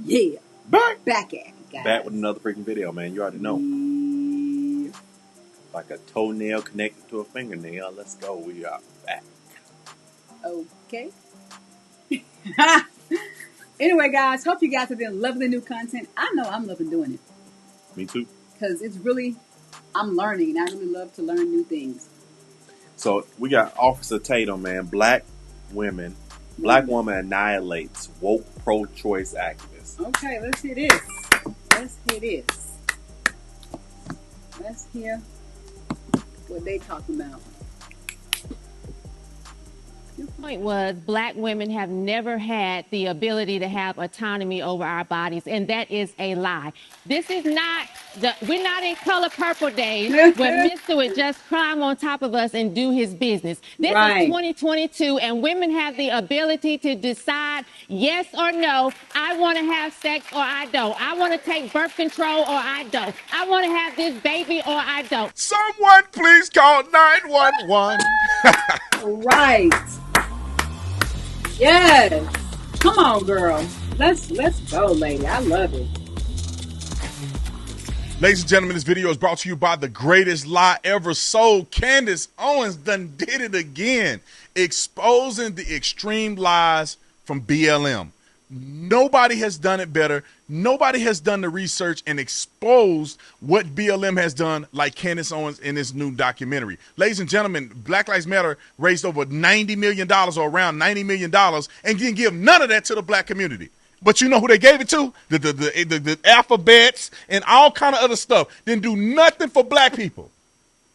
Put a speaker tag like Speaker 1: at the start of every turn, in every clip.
Speaker 1: Yeah.
Speaker 2: Back
Speaker 1: Back at it, guys.
Speaker 2: Back with another freaking video, man. You already know.
Speaker 1: Yeah.
Speaker 2: Like a toenail connected to a fingernail. Let's go. We are back.
Speaker 1: Okay. Anyway, guys, hope you guys have been loving the new content. I know I'm loving doing it.
Speaker 2: Me too.
Speaker 1: Because it's really, I'm learning, and I really love to learn new things.
Speaker 2: So we got Officer Tatum, man. Black woman annihilates woke pro-choice activists.
Speaker 1: Okay, let's hear this. Let's hear what they talking about.
Speaker 3: The point was black women have never had the ability to have autonomy over our bodies, and that is a lie. This is not we're not in color purple days where Mr. would just climb on top of us and do his business. This is 2022, and women have the ability to decide yes or no. I want to have sex or I don't. I want to take birth control or I don't. I want to have this baby or I don't.
Speaker 4: Someone please call 911.
Speaker 1: Right. Yes. Come on, girl. Let's go, lady. I love it.
Speaker 4: Ladies and gentlemen, this video is brought to you by the greatest lie ever sold. Candace Owens done did it again, exposing the extreme lies from BLM. Nobody has done it better. Nobody has done the research and exposed what BLM has done like Candace Owens in this new documentary. Ladies and gentlemen, Black Lives Matter raised over $90 million or around $90 million and didn't give none of that to the black community. But you know who they gave it to? The alphabets and all kind of other stuff. Didn't do nothing for black people.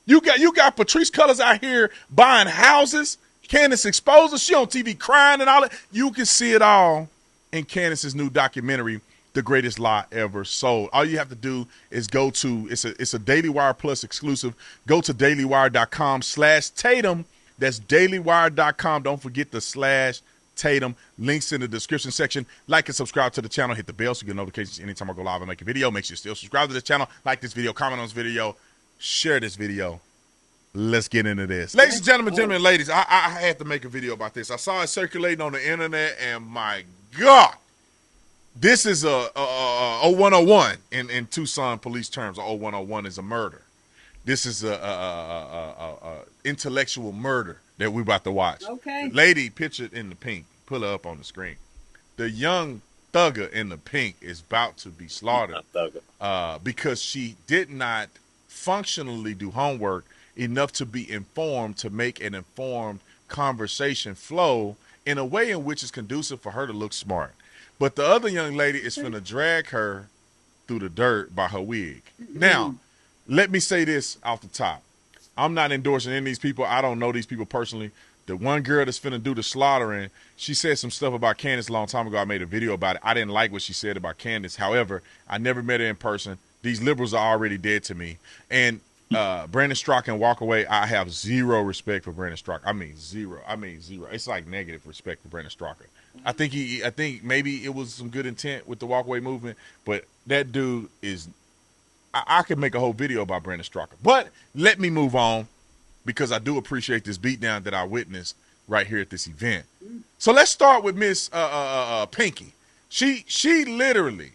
Speaker 4: You got Patrice Cullors out here buying houses. Candace exposed her. She on TV crying and all that. You can see it all in Candace's new documentary, The Greatest Lie Ever Sold. All you have to do is go to, it's a Daily Wire Plus exclusive. Go to dailywire.com/Tatum. That's dailywire.com. Don't forget the /Tatum. Links in the description section. Like and subscribe to the channel. Hit the bell so you get notifications anytime I go live and make a video. Make sure you still subscribe to this channel. Like this video. Comment on this video. Share this video. Let's get into this. Ladies and gentlemen, and ladies, I had to make a video about this. I saw it circulating on the internet, and my God, this is a 0101 in Tucson police terms. A 0101 is a murder. This is a intellectual murder that we're about to watch.
Speaker 1: Okay.
Speaker 4: The lady pictured in the pink, pull her up on the screen. The young thugger in the pink is about to be slaughtered because she did not functionally do homework enough to be informed to make an informed conversation flow in a way in which is conducive for her to look smart. But the other young lady is going to drag her through the dirt by her wig. Now, let me say this off the top. I'm not endorsing any of these people. I don't know these people personally. The one girl that's finna do the slaughtering, she said some stuff about Candace a long time ago. I made a video about it. I didn't like what she said about Candace. However, I never met her in person. These liberals are already dead to me. And Brandon Straka can walk away. I have zero respect for Brandon Straka. I mean zero. It's like negative respect for Brandon Straka. I think maybe it was some good intent with the walkaway movement, but that dude is. I could make a whole video about Brandon Straka. But let me move on because I do appreciate this beatdown that I witnessed right here at this event. So let's start with Miss Pinky. She literally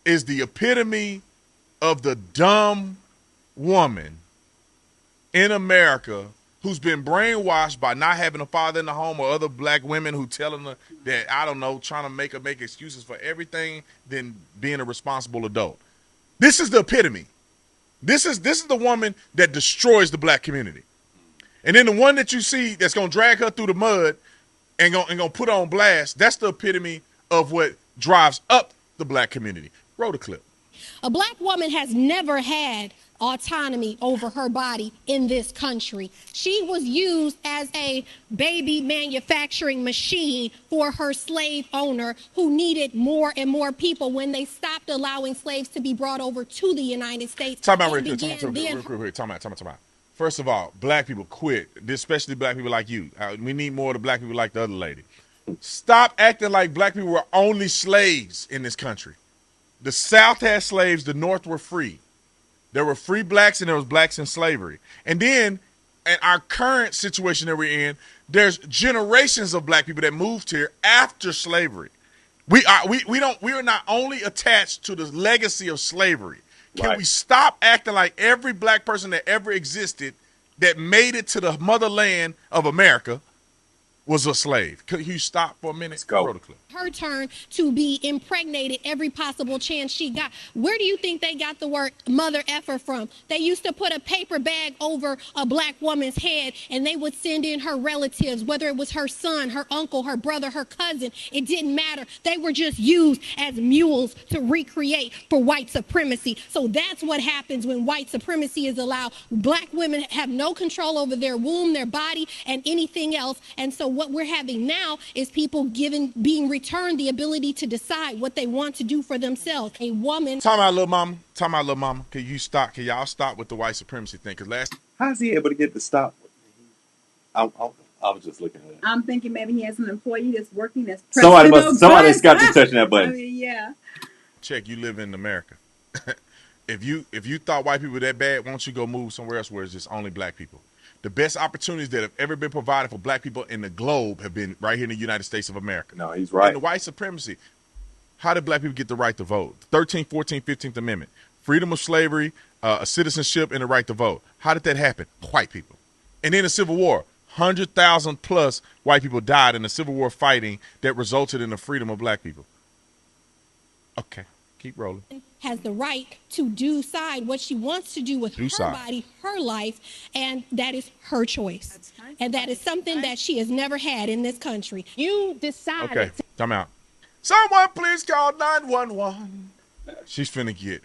Speaker 4: is the epitome of the dumb woman in America who's been brainwashed by not having a father in the home or other black women who telling her that, I don't know, trying to make her make excuses for everything than being a responsible adult. This is the epitome. This is the woman that destroys the black community. And then the one that you see that's going to drag her through the mud and gonna put her on blast, that's the epitome of what drives up the black community. Roll the clip.
Speaker 5: A black woman has never had autonomy over her body in this country. She was used as a baby manufacturing machine for her slave owner who needed more and more people when they stopped allowing slaves to be brought over to the United States.
Speaker 4: Time out real quick. Time out. First of all, black people quit, especially black people like you. We need more of the black people like the other lady. Stop acting like black people were only slaves in this country. The South had slaves, the North were free. There were free blacks and there was blacks in slavery. And then in our current situation that we're in, there's generations of black people that moved here after slavery. We are not only attached to the legacy of slavery. Can we stop acting like every black person that ever existed that made it to the motherland of America was a slave? Could you stop for a minute?
Speaker 2: Let's go.
Speaker 5: Her turn to be impregnated every possible chance she got. Where do you think they got the word mother effer from? They used to put a paper bag over a black woman's head and they would send in her relatives, whether it was her son, her uncle, her brother, her cousin. It didn't matter. They were just used as mules to recreate for white supremacy. So that's what happens when white supremacy is allowed. Black women have no control over their womb, their body, and anything else. And so what we're having now is people being returned the ability to decide what they want to do for themselves. A woman.
Speaker 4: Talking about little mama. Talking about little mama. Can y'all stop with the white supremacy thing? Because
Speaker 2: how's he able to get to stop? I was just looking at it.
Speaker 1: I'm thinking maybe he has an employee that's working that's
Speaker 2: somebody's got to touch that button.
Speaker 1: I mean, yeah.
Speaker 4: Check, you live in America. If you thought white people were that bad, why don't you go move somewhere else where it's just only black people? The best opportunities that have ever been provided for black people in the globe have been right here in the United States of America.
Speaker 2: No, he's right.
Speaker 4: And the white supremacy. How did black people get the right to vote? 13th, 14th, 15th Amendment. Freedom of slavery, citizenship, and the right to vote. How did that happen? White people. And then the Civil War. 100,000 plus white people died in the Civil War fighting that resulted in the freedom of black people. Okay, keep rolling.
Speaker 5: Has the right to decide what she wants to do with her body, her life, and that is her choice. And that is something that she has never had in this country.
Speaker 3: You decide.
Speaker 4: Okay, time out. Someone please call 911. She's finna get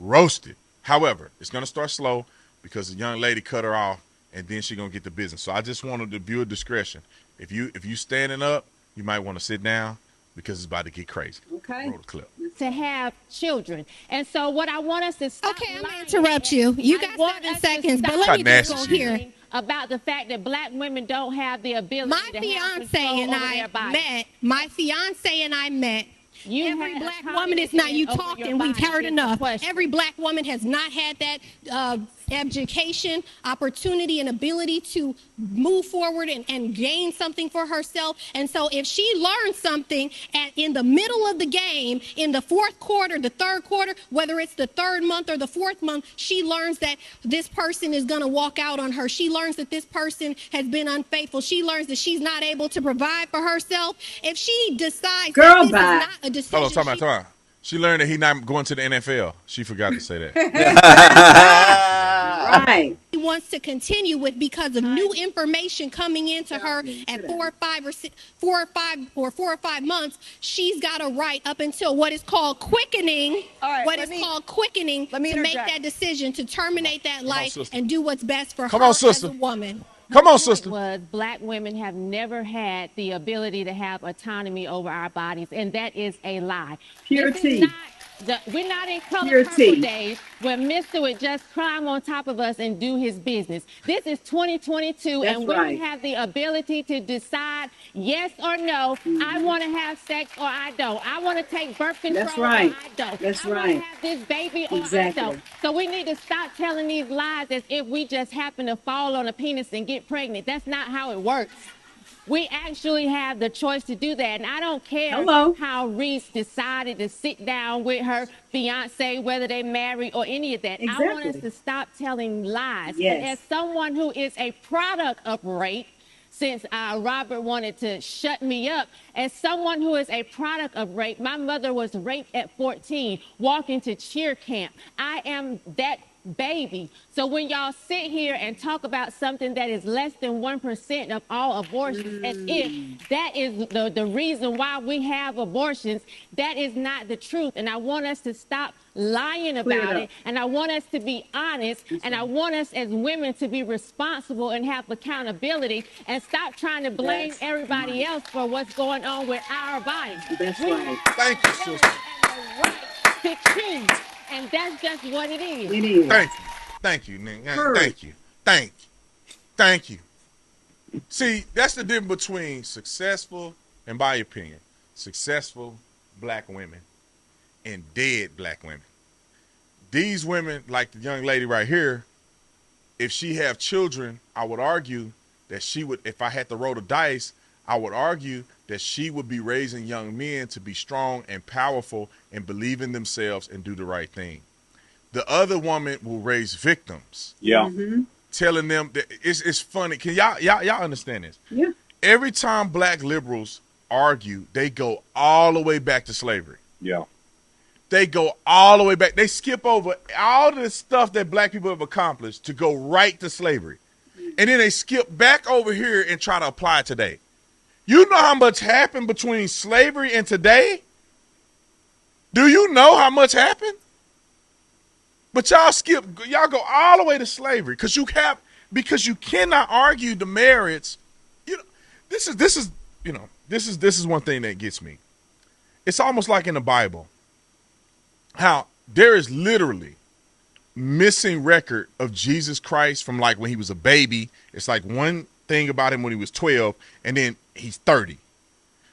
Speaker 4: roasted. However, it's gonna start slow because the young lady cut her off, and then she's gonna get the business. So I just wanted the viewer discretion. If you standing up, you might want to sit down because it's about to get crazy.
Speaker 1: Okay.
Speaker 4: Roll the clip.
Speaker 3: To have children. And so what I want us to stop.
Speaker 5: Okay, I'm going to interrupt you. You got 7 seconds, but let me just go here.
Speaker 3: About the fact that black women don't have the ability
Speaker 5: My fiance and I met. Every black woman is not, you talking, we've heard enough. Every black woman has not had that education, opportunity, and ability to move forward and gain something for herself. And so if she learns something in the middle of the game, in the fourth quarter, the third quarter, whether it's the third month or the fourth month, she learns that this person is going to walk out on her. She learns that this person has been unfaithful. She learns that she's not able to provide for herself. If she decides that this is not a decision.
Speaker 4: Hold on, time out. She learned that he's not going to the NFL. She forgot to say that.
Speaker 1: Right.
Speaker 5: He wants to continue with because of new information coming into her at 4 or 5 months. She's got a right up until what is called quickening. To make that decision to terminate that life and do what's best for her as a woman.
Speaker 4: Come on, sister.
Speaker 3: Was black women have never had the ability to have autonomy over our bodies, and that is a lie.
Speaker 1: Pure tea.
Speaker 3: We're not in color purple days where Mr. would just climb on top of us and do his business. This is 2022, and women have the ability to decide yes or no. I want to have sex or I don't. I want to take birth control or I don't. I want to have this baby or I don't. So we need to stop telling these lies as if we just happen to fall on a penis and get pregnant. That's not how it works. We actually have the choice to do that. And I don't care how Reese decided to sit down with her fiance, whether they married or any of that. I want us to stop telling lies. And as someone who is a product of rape, since Robert wanted to shut me up, as someone who is a product of rape, my mother was raped at 14, walking to cheer camp. I am that baby. So when y'all sit here and talk about something that is less than 1% of all abortions, as if that is the reason why we have abortions, that is not the truth. And I want us to stop lying about it. And I want us to be honest. And I want us as women to be responsible and have accountability and stop trying to blame everybody else for what's going on with our bodies.
Speaker 1: That's right.
Speaker 4: Thank you, sister.
Speaker 3: To choose. And that's just what it is.
Speaker 1: It is.
Speaker 4: Thank you, Nick. Thank you. See, that's the difference between successful, in my opinion, successful black women and dead black women. These women, like the young lady right here, if she have children, I would argue that she would, if I had to roll the dice, I would argue that she would be raising young men to be strong and powerful and believe in themselves and do the right thing. The other woman will raise victims.
Speaker 2: Yeah.
Speaker 4: Telling them that it's funny. Can y'all understand this?
Speaker 1: Yeah.
Speaker 4: Every time black liberals argue, they go all the way back to slavery.
Speaker 2: Yeah.
Speaker 4: They go all the way back. They skip over all the stuff that black people have accomplished to go right to slavery. And then they skip back over here and try to apply it today. You know how much happened between slavery and today? Do you know how much happened? But y'all go all the way to slavery because you cannot argue the merits. You know, this is one thing that gets me. It's almost like in the Bible, how there is literally missing record of Jesus Christ from like when he was a baby. It's like one thing about him when he was 12 and then he's 30.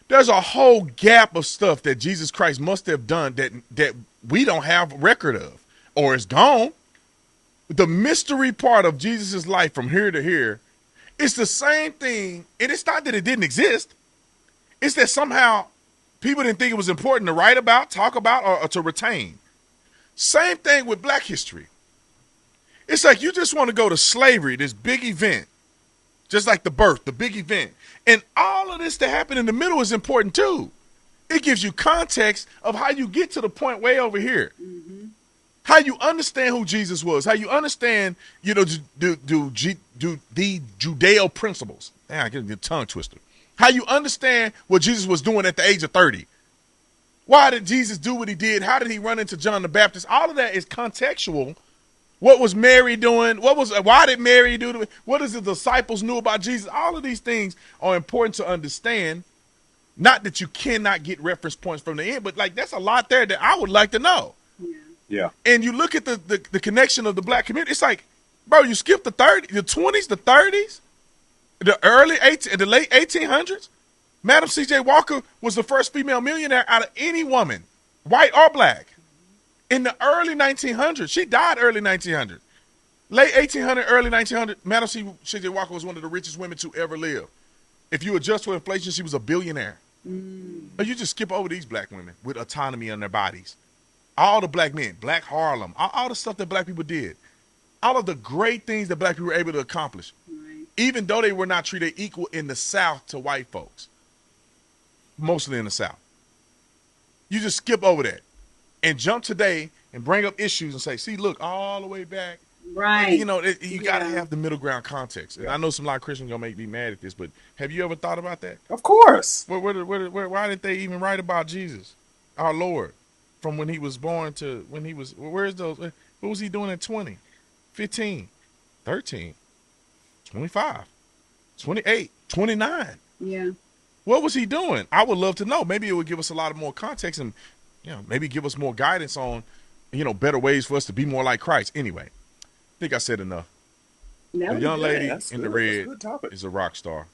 Speaker 4: There's a whole gap of stuff that Jesus Christ must have done that we don't have record of, or it's gone. The mystery part of Jesus' life from here to here is the same thing. And it's not that it didn't exist. It's that somehow people didn't think it was important to write about, talk about, or to retain. Same thing with black history. It's like you just want to go to slavery, this big event, just like the birth, the big event. And all of this that happened in the middle is important too. It gives you context of how you get to the point way over here. Mm-hmm. How you understand who Jesus was, how you understand, the Judeo principles. Man, I get a tongue twister. How you understand what Jesus was doing at the age of 30. Why did Jesus do what he did? How did he run into John the Baptist? All of that is contextual. What was Mary doing? Why did Mary do it? What is the disciples knew about Jesus? All of these things are important to understand. Not that you cannot get reference points from the end, but like that's a lot there that I would like to know.
Speaker 2: Yeah.
Speaker 4: And you look at the connection of the black community. It's like, bro, you skip the 20s, the 30s, the late 1800s. Madam C.J. Walker was the first female millionaire out of any woman, white or black. In the early 1900s, she died early 1900s. Late 1800, early 1900, Madam C.J. Walker was one of the richest women to ever live. If you adjust for inflation, she was a billionaire. But you just skip over these black women with autonomy in their bodies. All the black men, Black Harlem, all the stuff that black people did. All of the great things that black people were able to accomplish. Right. Even though they were not treated equal in the South to white folks. Mostly in the South. You just skip over that and jump today and bring up issues and say, see, look, all the way back.
Speaker 1: Right.
Speaker 4: And, you got to have the middle ground context. And I know some lot of Christians going to make me mad at this, but have you ever thought about that?
Speaker 2: Of course.
Speaker 4: Why didn't they even write about Jesus, our Lord, from when he was born to when he was, where's those, what was he doing at 20, 15, 13, 25, 28, 29?
Speaker 1: Yeah.
Speaker 4: What was he doing? I would love to know. Maybe it would give us a lot of more context and, maybe give us more guidance on, better ways for us to be more like Christ. Anyway, I think I said enough. The young lady in the red is a rock star.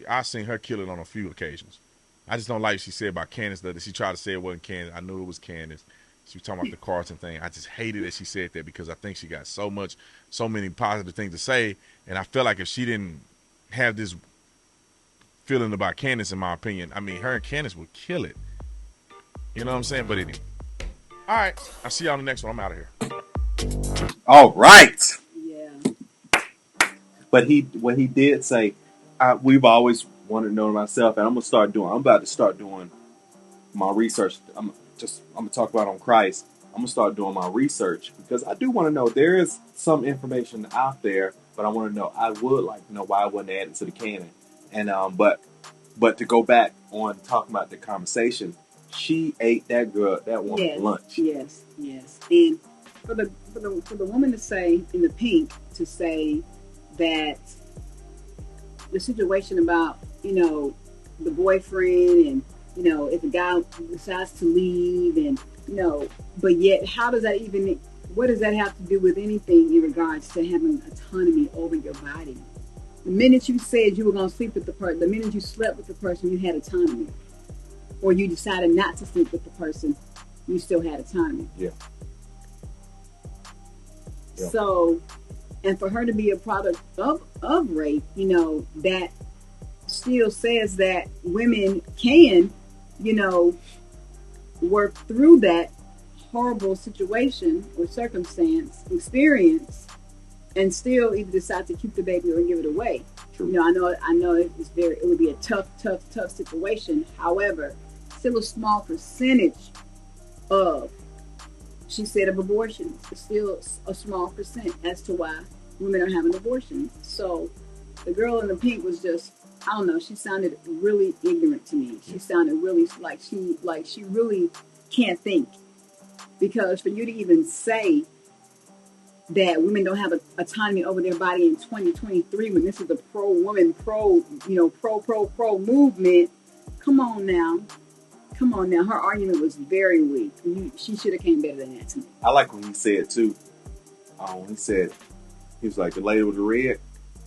Speaker 4: I seen her kill it on a few occasions. I just don't like what she said about Candace. That she tried to say it wasn't Candace. I knew it was Candace. She was talking about the Carlton thing. I just hated that she said that because I think she got so many positive things to say. And I feel like if she didn't have this feeling about Candace, in my opinion, I mean, her and Candace would kill it. You know what I'm saying? But anyway. All right. I'll see y'all on the next one. I'm out of here.
Speaker 2: All right.
Speaker 1: Yeah.
Speaker 2: But what he did say, we've always wanted to know myself, and I'm about to start doing my research. I'm gonna talk about on Christ. I'm gonna start doing my research because I do want to know. There is some information out there, but I want to know. I would like to know why I wasn't added to the canon. And but to go back on talking about the conversation, she ate that woman lunch.
Speaker 1: Yes. And for the woman to say in the pink that the situation about the boyfriend and if the guy decides to leave and but yet what does that have to do with anything in regards to having autonomy over your body? The minute you said you were going to sleep with the person, the minute you slept with the person, you had autonomy. Or you decided not to sleep with the person, you still had autonomy.
Speaker 2: Yeah.
Speaker 1: So, and for her to be a product of rape, that still says that women can, you know, work through that horrible situation or circumstance, experience, and still either decide to keep the baby or give it away. True. You know, I know it would be a tough situation. However, still a small percentage of, she said, of abortions. It's still a small percent as to why women are having abortions. So the girl in the pink was just, I don't know, she sounded really ignorant to me. She sounded really like she really can't think. Because for you to even say that women don't have autonomy over their body in 2023, when this is a pro-woman, pro movement, come on now. Her argument was very weak. She should have came better than that to me.
Speaker 2: I like what he said too. He was like, the lady with the red,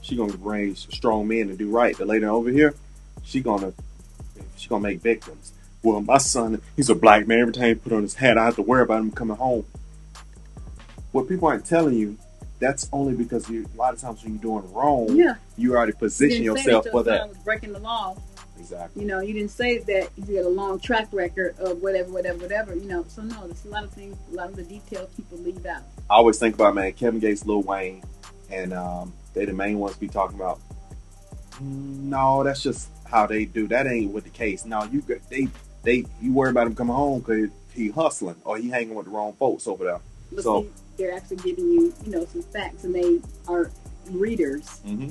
Speaker 2: she gonna raise strong men to do right. The lady over here, she gonna make victims. Well, my son, he's a black man. Every time he put on his hat, I have to worry about him coming home. What people aren't telling you, that's only because a lot of times when you're doing wrong, you already position yourself for that.
Speaker 1: Was breaking the law.
Speaker 2: Exactly.
Speaker 1: You know, you didn't say that he's got a long track record of whatever. You know, so no, there's a lot of things, a lot of the details people leave out.
Speaker 2: I always think about, man, Kevin Gates, Lil Wayne, and they the main ones be talking about. No, that's just how they do. That ain't what the case. No, you worry about him coming home because he hustling or he hanging with the wrong folks over there.
Speaker 1: But see, they're actually giving you, some facts, and they are readers.
Speaker 2: Mm-hmm.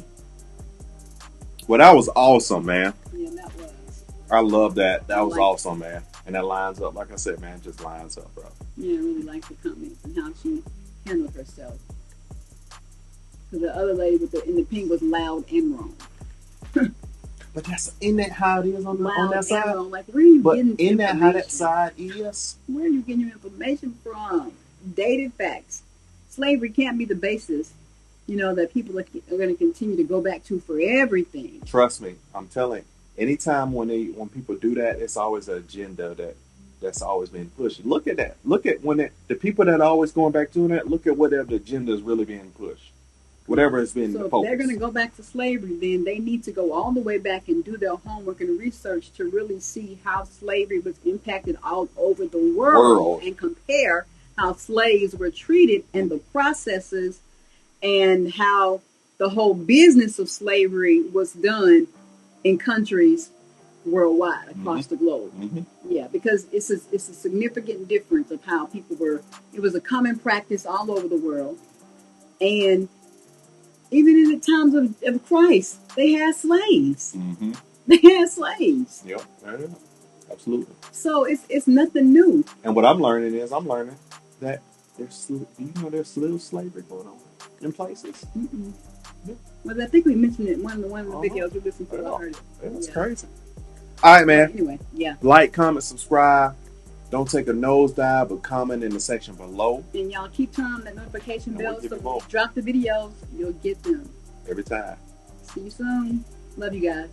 Speaker 2: Well, that was awesome, man.
Speaker 1: Yeah, that was.
Speaker 2: I love that. That was awesome, man. And that lines up, like I said, man, just lines up, bro.
Speaker 1: Yeah, I really like the comments and how she handled herself. Because the other lady in the pink was loud and wrong.
Speaker 2: But isn't that how it is on that side?
Speaker 1: Wrong. Like, where are you getting
Speaker 2: isn't that how that side is?
Speaker 1: Where are you getting your information from? Dated facts. Slavery can't be the basis, that people are going to continue to go back to for everything.
Speaker 2: Trust me, I'm telling you. Anytime when people do that, it's always an agenda that's always been pushed. Look at that. Look at when the people that are always going back to that. Look at whatever the agenda is really being pushed. Whatever has been
Speaker 1: so
Speaker 2: focused.
Speaker 1: If they're going to go back to slavery, then they need to go all the way back and do their homework and research to really see how slavery was impacted all over the world. And compare how slaves were treated and the processes and how the whole business of slavery was done in countries worldwide, across the globe. Mm-hmm. Yeah, because it's a significant difference of how people were. It was a common practice all over the world. And even in the times of Christ, they had slaves. Mm-hmm. They had slaves.
Speaker 2: Yep, absolutely.
Speaker 1: So it's nothing new.
Speaker 2: And what I'm learning that there's still slavery going on in places.
Speaker 1: Mm-mm. Yeah. Well, I think we mentioned it in one of the videos we listened to. I heard it.
Speaker 2: It's crazy. All right, man.
Speaker 1: Anyway, yeah.
Speaker 2: Like, comment, subscribe. Don't take a nosedive, but comment in the section below.
Speaker 1: And y'all keep turning on that notification bell so when we drop the videos, you'll get them.
Speaker 2: Every time.
Speaker 1: See you soon. Love you guys.